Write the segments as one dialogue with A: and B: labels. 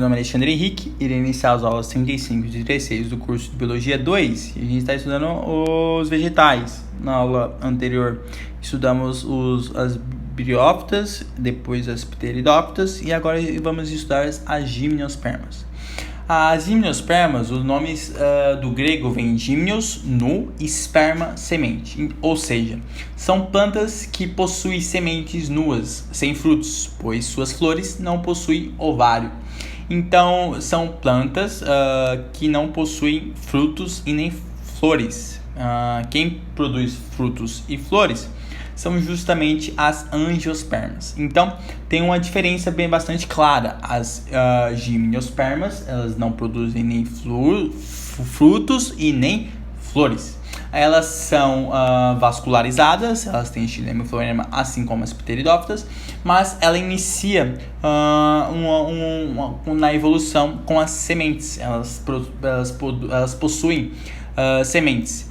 A: Meu nome é Alexandre Henrique, irei iniciar as aulas 35 e 36 do curso de Biologia 2 e a gente está estudando os vegetais. Na aula anterior estudamos as briófitas, depois as pteridófitas e agora vamos estudar as gimnospermas. As gimnospermas, os nomes do grego vêm gimnos, nu, e sperma, semente. Ou seja, são plantas que possuem sementes nuas, sem frutos, pois suas flores não possuem ovário. Então, são plantas que não possuem frutos e nem flores. Quem produz frutos e flores são justamente as angiospermas. Então, tem uma diferença bastante clara. As gimnospermas, elas não produzem nem frutos e nem flores. Elas são vascularizadas, elas têm xilema e floema, assim como as pteridófitas, mas ela inicia na evolução com as sementes. Elas possuem sementes.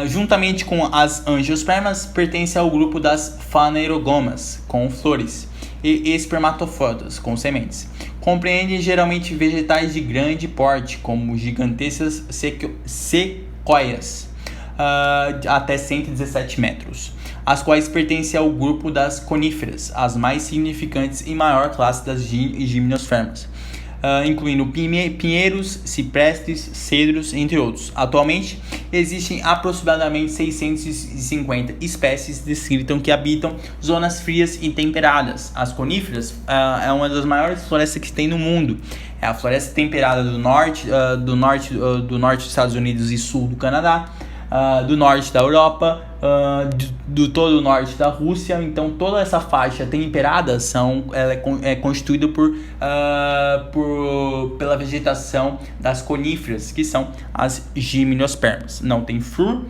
A: Juntamente com as angiospermas, pertence ao grupo das fanerogomas, com flores, e espermatofodas, com sementes. Compreendem geralmente vegetais de grande porte, como gigantescas sequoias, até 117 metros, as quais pertencem ao grupo das coníferas, as mais significantes e maior classe das gimnospermas, incluindo pinheiros, ciprestes, cedros, entre outros. Atualmente, existem aproximadamente 650 espécies descritas que habitam zonas frias e temperadas. As coníferas é uma das maiores florestas que tem no mundo. É a floresta temperada do norte dos Estados Unidos e sul do Canadá, do norte da Europa, do todo o norte da Rússia. Então toda essa faixa temperada é constituída pela vegetação das coníferas, que são as gimnospermas. Não tem flor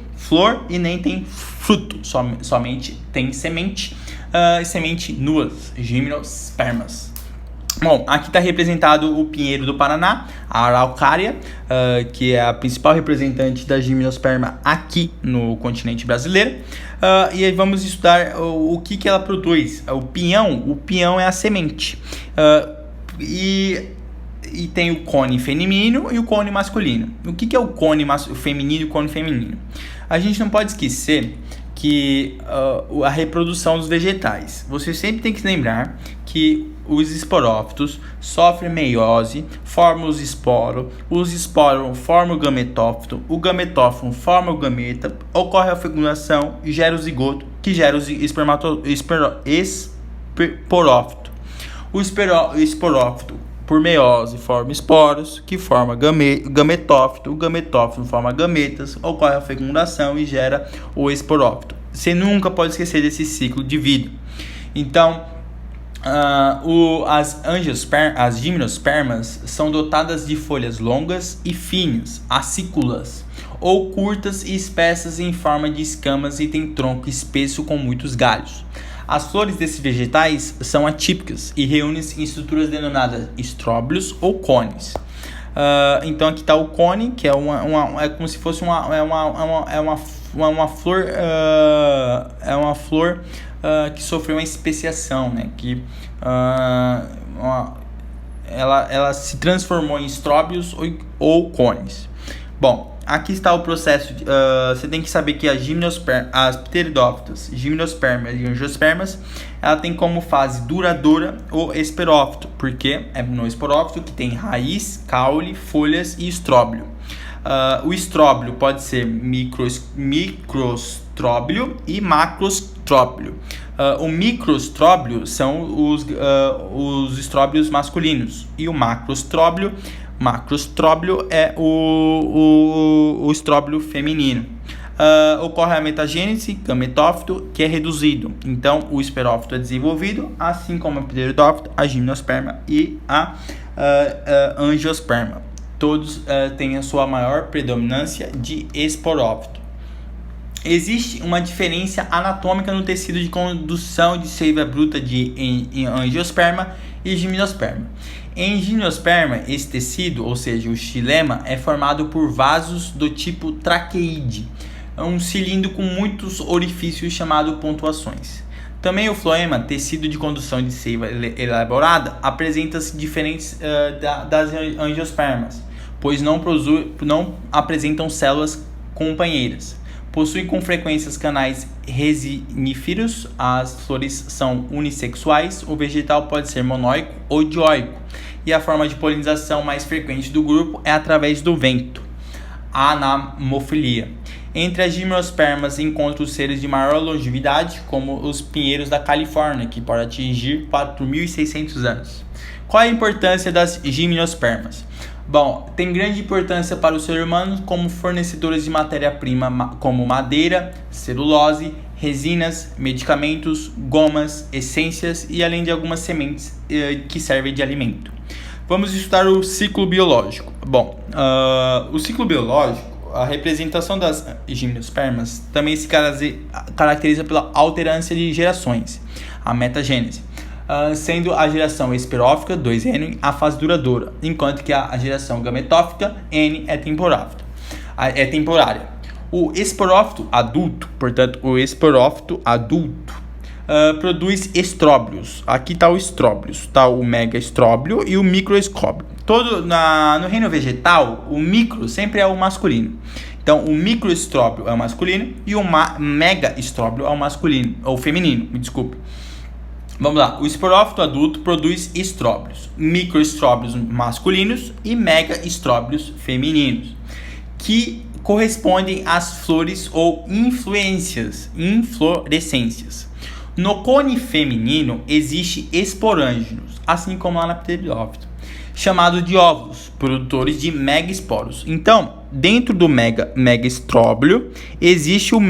A: e nem tem fruto, somente tem semente, semente nuas, gimnospermas. Bom, aqui está representado o pinheiro do Paraná, a araucária, que é a principal representante da gimnosperma aqui no continente brasileiro. E aí vamos estudar o que ela produz. O pinhão é a semente. E tem o cone feminino e o cone masculino. O que é o cone feminino e o cone feminino? A gente não pode esquecer que a reprodução dos vegetais. Você sempre tem que lembrar que os esporófitos sofrem meiose, formam os esporos formam o gametófito forma o gameta, ocorre a fecundação e gera o zigoto, que gera o esporófito. O esporófito, por meiose, forma esporos, que forma gametófito, o gametófito forma gametas, ocorre a fecundação e gera o esporófito. Você nunca pode esquecer desse ciclo de vida. Então, as gimnospermas são dotadas de folhas longas e finas, acículas, ou curtas e espessas em forma de escamas e tem tronco espesso com muitos galhos. As flores desses vegetais são atípicas e reúnem-se em estruturas denominadas estróbilos ou cones. Então aqui está o cone, que é como se fosse uma flor, que sofreu uma especiação, né? Que ela se transformou em estróbilos ou cones. Bom, aqui está o processo. Você tem que saber que as pteridófitas, gimnospermas e angiospermas, ela tem como fase duradoura o esporófito, porque é no esporófito que tem raiz, caule, folhas e estróbilo. O estróbilo pode ser microstróbilo e macrostróbilo. O microstróbilo são os estróbilos masculinos e o macrostróbilo é o estróbilo feminino. Ocorre a metagênese, gametófito, que é reduzido. Então, o esporófito é desenvolvido, assim como a pteridófita, a gimnosperma e a angiosperma. Todos têm a sua maior predominância de esporófito. Existe uma diferença anatômica no tecido de condução de seiva bruta em angiosperma e gimnosperma. Em gimnosperma, esse tecido, ou seja, o xilema, é formado por vasos do tipo traqueide, um cilindro com muitos orifícios chamado pontuações. Também o floema, tecido de condução de seiva elaborada, apresenta-se diferentes das angiospermas, pois não apresentam células companheiras. Possuem com frequência canais resiníferos, as flores são unissexuais, o vegetal pode ser monóico ou dioico, e a forma de polinização mais frequente do grupo é através do vento, a anamofilia. Entre as gimnospermas encontra os seres de maior longevidade, como os pinheiros da Califórnia, que podem atingir 4.600 anos. Qual é a importância das gimnospermas? Bom, tem grande importância para o ser humano como fornecedores de matéria-prima como madeira, celulose, resinas, medicamentos, gomas, essências e além de algumas sementes que servem de alimento. Vamos estudar o ciclo biológico. Bom, o ciclo biológico, a representação das gimnospermas também se caracteriza pela alternância de gerações, a metagênese, sendo a geração esperófica, 2N, a fase duradoura, enquanto que a geração gametófica, N, é temporária. O esporófito adulto, portanto, produz estróbios. Aqui está o estróbios, tá o megaestróbio e o microestróbio. No reino vegetal, o micro sempre é o masculino. Então, o microestróbio é o masculino e o megaestróbio é o masculino, ou feminino, me desculpe. Vamos lá, o esporófito adulto produz estróbios, microestróbios masculinos e megaestróbios femininos, que correspondem às flores ou inflorescências. No cone feminino existe esporângios, assim como lá na pteridófito, chamado de óvulos, produtores de megaesporos. Então, dentro do megaestróbio existe o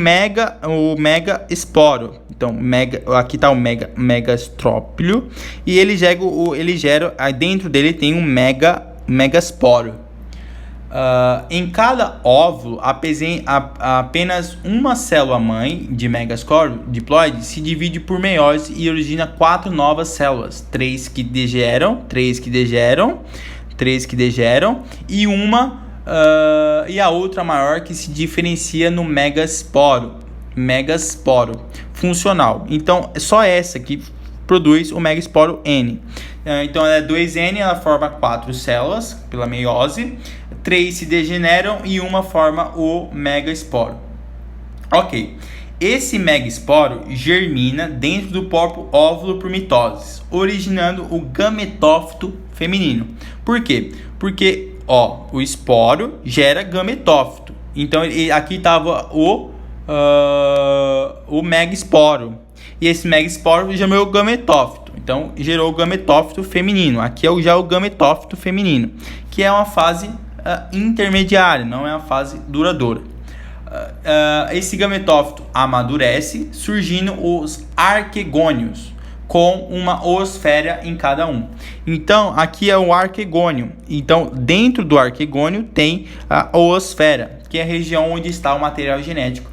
A: megaesporo. Então, aqui está o megaestróbio e ele gera, dentro dele tem um megasporo. Em cada óvulo, apenas uma célula-mãe de megasporo diploide se divide por meiose e origina 4 novas células, 3 que degeram e a outra maior que se diferencia no megasporo funcional. Então, é só essa que produz o megasporo N. Então, ela é 2N, ela forma 4 células pela meiose, 3 se degeneram e uma forma o megasporo. Ok, esse megasporo germina dentro do próprio óvulo por mitose, originando o gametófito feminino. Por quê? Porque o esporo gera gametófito. Então, aqui estava o megasporo. E esse megasporo gerou o gametófito. Então, gerou o gametófito feminino. Aqui é já o gametófito feminino, que é uma fase intermediária, não é uma fase duradoura. Esse gametófito amadurece, surgindo os arquegônios, com uma oosfera em cada um. Então, aqui é o arquegônio. Então, dentro do arquegônio tem a oosfera, que é a região onde está o material genético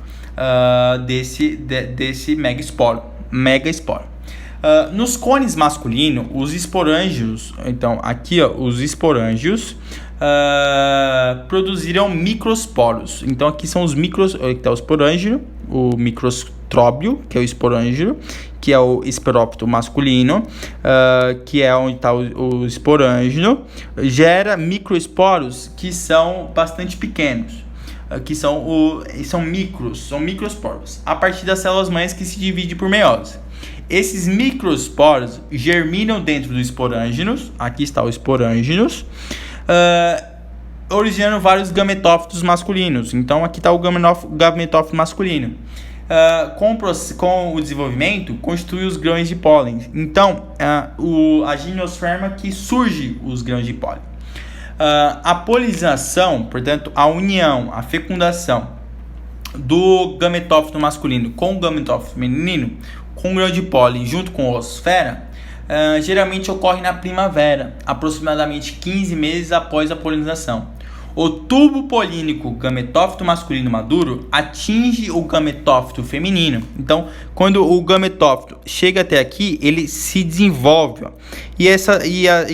A: desse megasporo. Nos cones masculinos, os esporângios, então aqui os esporângios produziram microsporos. Então aqui são os o esporângio, o microstróbio, que é o esporângio, que é o esperófito masculino, que é onde está o esporângio, gera microesporos que são bastante pequenos, que são microesporos, a partir das células mães que se dividem por meiose. Esses microesporos germinam dentro do esporângios, aqui está o esporângios, originando vários gametófitos masculinos. Então aqui está o gametófito masculino. Com o desenvolvimento, constitui os grãos de pólen. Então, a gimnosperma que surge os grãos de pólen. A polinização, portanto, a união, a fecundação do gametófito masculino com o gametófito feminino, com o grão de pólen junto com a oosfera, geralmente ocorre na primavera, aproximadamente 15 meses após a polinização. O tubo polínico gametófito masculino maduro atinge o gametófito feminino. Então, quando o gametófito chega até aqui, ele se desenvolve. E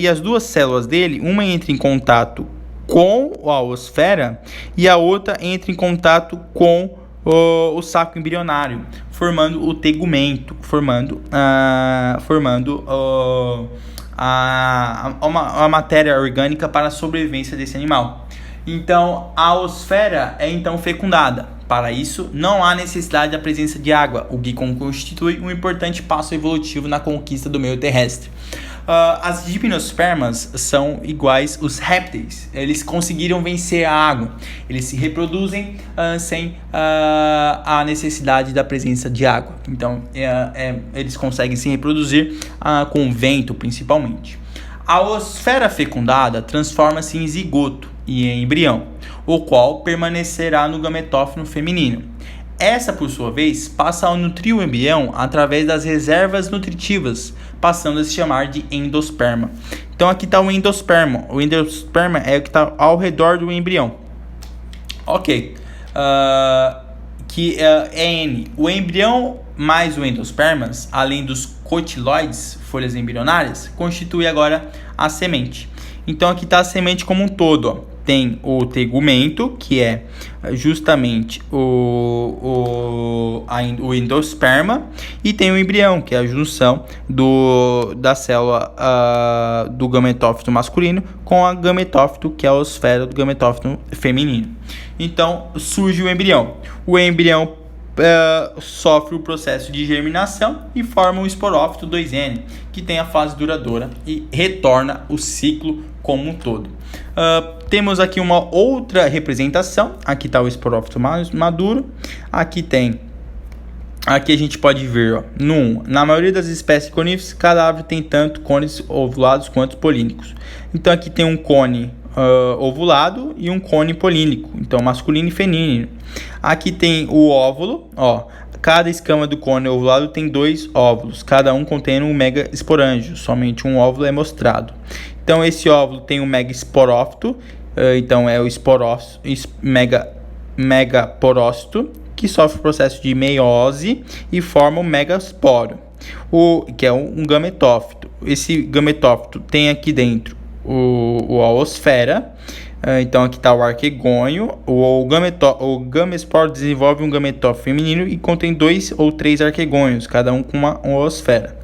A: as duas células dele, uma entra em contato com a oosfera e a outra entra em contato com o saco embrionário, formando o tegumento, formando a matéria orgânica para a sobrevivência desse animal. Então, a osfera é então fecundada. Para isso, não há necessidade da presença de água, o que constitui um importante passo evolutivo na conquista do meio terrestre. As gimnospermas são iguais aos répteis. Eles conseguiram vencer a água. Eles se reproduzem sem a necessidade da presença de água. Então, eles conseguem se reproduzir com vento, principalmente. A osfera fecundada transforma-se em zigoto e em embrião, o qual permanecerá no gametófilo feminino. Essa, por sua vez, passa a nutrir o embrião através das reservas nutritivas, passando a se chamar de endosperma. Então aqui está o endosperma. O endosperma é o que está ao redor do embrião. Ok. Que é N. O embrião mais o endospermas, além dos cotiloides, folhas embrionárias, constitui agora a semente. Então aqui está a semente como um todo, ó. Tem o tegumento, que é justamente o endosperma, e tem o embrião, que é a junção da célula do gametófito masculino com a gametófito, que é a osfera do gametófito feminino. Então surge o embrião. O embrião sofre o processo de germinação e forma o esporófito 2N, que tem a fase duradoura e retorna o ciclo como um todo. Temos aqui uma outra representação. Aqui está o esporófito maduro. Aqui a gente pode ver, ó, na maioria das espécies de coníferas, cada árvore tem tanto cones ovulados quanto polínicos. Então aqui tem um cone ovulado e um cone polínico, então masculino e feminino. Aqui tem o óvulo, ó. Cada escama do cone ovulado tem 2 óvulos, cada um contendo um megasporângio, somente um óvulo é mostrado. Então esse óvulo tem um megasporófito, então é o megaporócito, que sofre o processo de meiose e forma o megasporo, que é um gametófito. Esse gametófito tem aqui dentro a osfera. Então aqui está o arquegônio. O gamesporo desenvolve um gametófito feminino e contém 2 ou 3 arquegônios, cada um com uma osfera.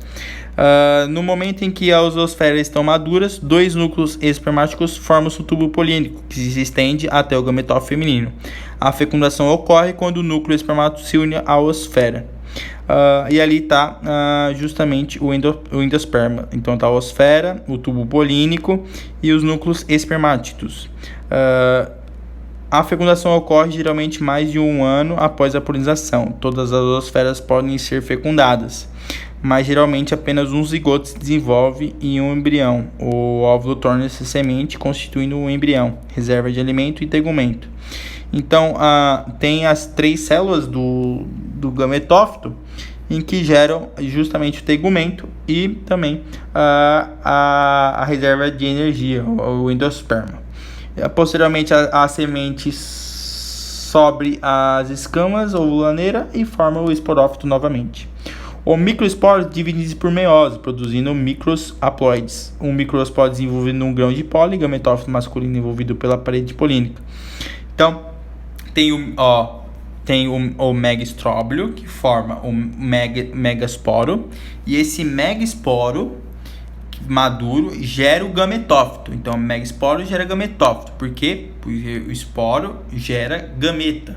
A: No momento em que as osferas estão maduras, 2 núcleos espermáticos formam o tubo polínico, que se estende até o gametófito feminino. A fecundação ocorre quando o núcleo espermático se une à osfera. E ali está justamente o endosperma. Então está a osfera, o tubo polínico e os núcleos espermáticos. A fecundação ocorre geralmente mais de 1 ano após a polinização. Todas as osferas podem ser fecundadas, mas geralmente apenas um zigoto se desenvolve em um embrião. O óvulo torna-se semente, constituindo um embrião, reserva de alimento e tegumento. Então, tem as 3 células do gametófito, em que geram justamente o tegumento e também a reserva de energia, o endosperma. Posteriormente, a semente sobre as escamas ovulaneira e forma o esporófito novamente. O microesporo divide-se por meiose, produzindo micros haploides. Um microesporo desenvolvido num grão de pólen, gametófito masculino envolvido pela parede polínica. Então, tem o megastróbilo, que forma o megasporo, e esse megasporo maduro gera o gametófito. Então, o megasporo gera gametófito. Por quê? Porque o esporo gera gameta.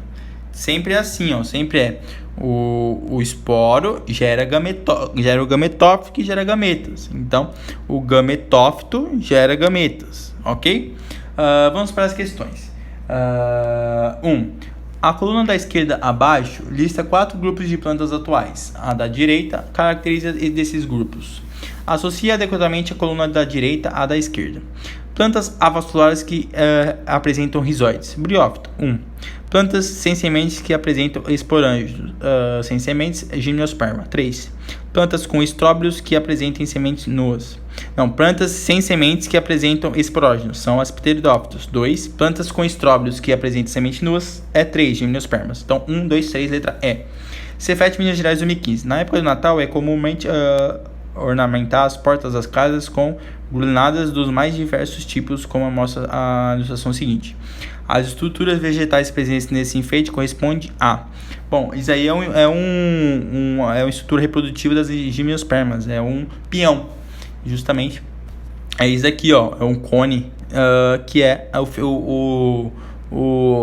A: Sempre é assim, ó, sempre é o esporo gera o gametófito, que gera gametas. Então, o gametófito gera gametas, ok? Vamos para as questões. 1. A coluna da esquerda abaixo lista 4 grupos de plantas atuais. A da direita caracteriza desses grupos. Associe adequadamente a coluna da direita à da esquerda. Plantas avasculares que apresentam rizóides. Briófito. 1. Plantas sem sementes que apresentam esporângios. Sem sementes, gimnosperma. 3. Plantas com estróbilos que apresentem sementes nuas. Plantas sem sementes que apresentam esporógenos são as pteridófitos. 2. Plantas com estróbilos que apresentam sementes nuas é 3 gimnospermas. Então, 1, 2, 3, letra E. Cefete, Minas Gerais, 2015. Na época do Natal é comumente ornamentar as portas das casas com granadas dos mais diversos tipos, como mostra a ilustração seguinte. As estruturas vegetais presentes nesse enfeite correspondem a... Bom, isso aí é uma estrutura reprodutiva das gimnospermas, é um peão, justamente. É isso aqui, ó, é um cone, que é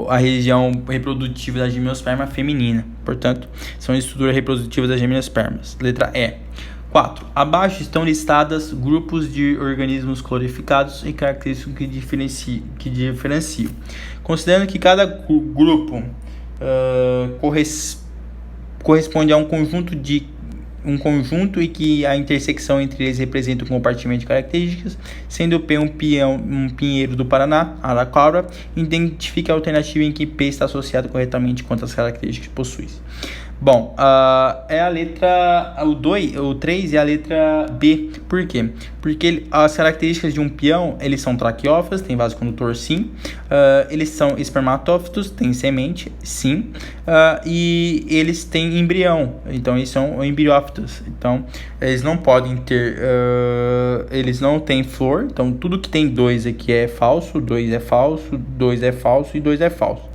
A: a região reprodutiva da gimnosperma feminina. Portanto, são estruturas reprodutivas das gimnospermas. Letra E. 4. Abaixo estão listadas grupos de organismos clorificados e características que diferenciam. Considerando que cada grupo corresponde a um conjunto e que a intersecção entre eles representa um compartimento de características, sendo P um pinheiro do Paraná, Araraquara, identifique a alternativa em que P está associado corretamente quanto às características que possui. Bom, é a letra... O 3 é a letra B. Por quê? Porque as características de um peão, eles são traqueófilos, tem vaso condutor, sim. Eles são espermatófitos, tem semente, sim. E eles têm embrião, então eles são embriófitos. Então, eles não podem ter... eles não têm flor, então tudo que tem 2 aqui é falso, 2 é falso, 2 é falso e 2 é falso.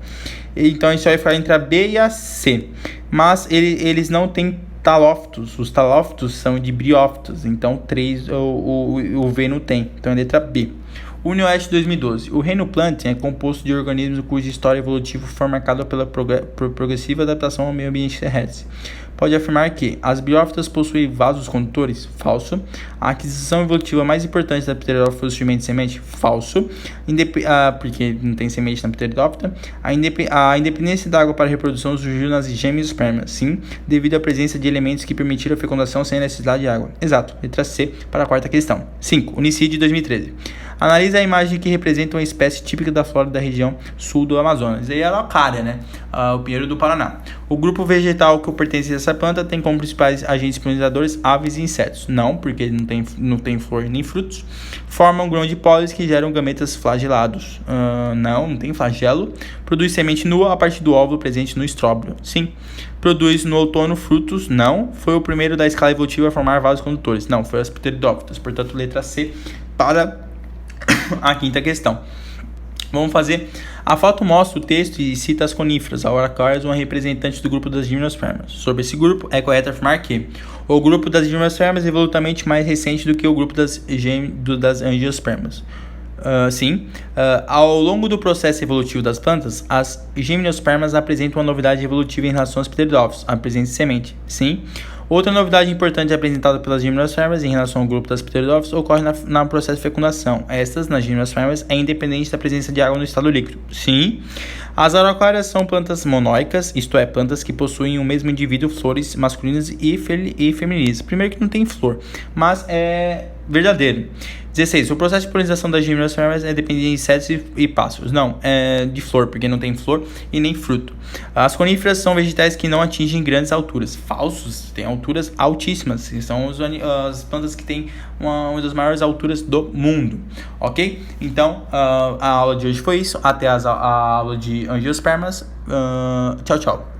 A: Então, isso vai ficar entre a B e a C. Mas eles não têm talófitos. Os talófitos são de briófitos. Então, 3 o V não tem. Então, é a letra B. UniOeste 2012. O reino Plantae é composto de organismos cuja história evolutiva foi marcada pela progressiva adaptação ao meio ambiente terrestre. Pode afirmar que as briófitas possuem vasos condutores? Falso. A aquisição evolutiva mais importante da pteridófita foi o surgimento de semente? Falso. Porque não tem semente na pteridófita. A independência da água para a reprodução surgiu nas gemiospermas? Sim, devido à presença de elementos que permitiram a fecundação sem necessidade de água. Exato. Letra C para a quarta questão. 5. Unicid 2013. Analise a imagem que representa uma espécie típica da flora da região sul do Amazonas. Aí é a araucária, né? O pinheiro do Paraná. O grupo vegetal que pertence a essa planta tem como principais agentes polinizadores aves e insetos. Não, porque não tem flor nem frutos. Forma um grão de pólis que geram gametas flagelados. Não tem flagelo. Produz semente nua a partir do óvulo presente no estróbilo. Sim. Produz no outono frutos. Não. Foi o primeiro da escala evolutiva a formar vasos condutores. Não, foi as pteridófitas. Portanto, letra C para a quinta questão. Vamos fazer. A foto mostra o texto e cita as coníferas. A Araucária é uma representante do grupo das gimnospermas. Sobre esse grupo, é correto afirmar que o grupo das gimnospermas é evolutivamente mais recente do que o grupo das angiospermas. Sim. Ao longo do processo evolutivo das plantas, as gimnospermas apresentam uma novidade evolutiva em relação aos pteridófitos, a presença de semente. Sim. Outra novidade importante apresentada pelas gimnospermas em relação ao grupo das pteridófitos ocorre no processo de fecundação. Estas, nas gimnospermas, é independente da presença de água no estado líquido. Sim. As araucárias são plantas monóicas, isto é, plantas que possuem o mesmo indivíduo, flores masculinas e femininas. Primeiro que não tem flor, mas é verdadeiro. 16. O processo de polinização das gimnospermas é dependente de insetos e pássaros. Não, é de flor, porque não tem flor e nem fruto. As coníferas são vegetais que não atingem grandes alturas. Falsos, tem alturas altíssimas, que são as plantas que têm uma das maiores alturas do mundo. Ok? Então, a aula de hoje foi isso. Até a aula de angiospermas. Tchau, tchau.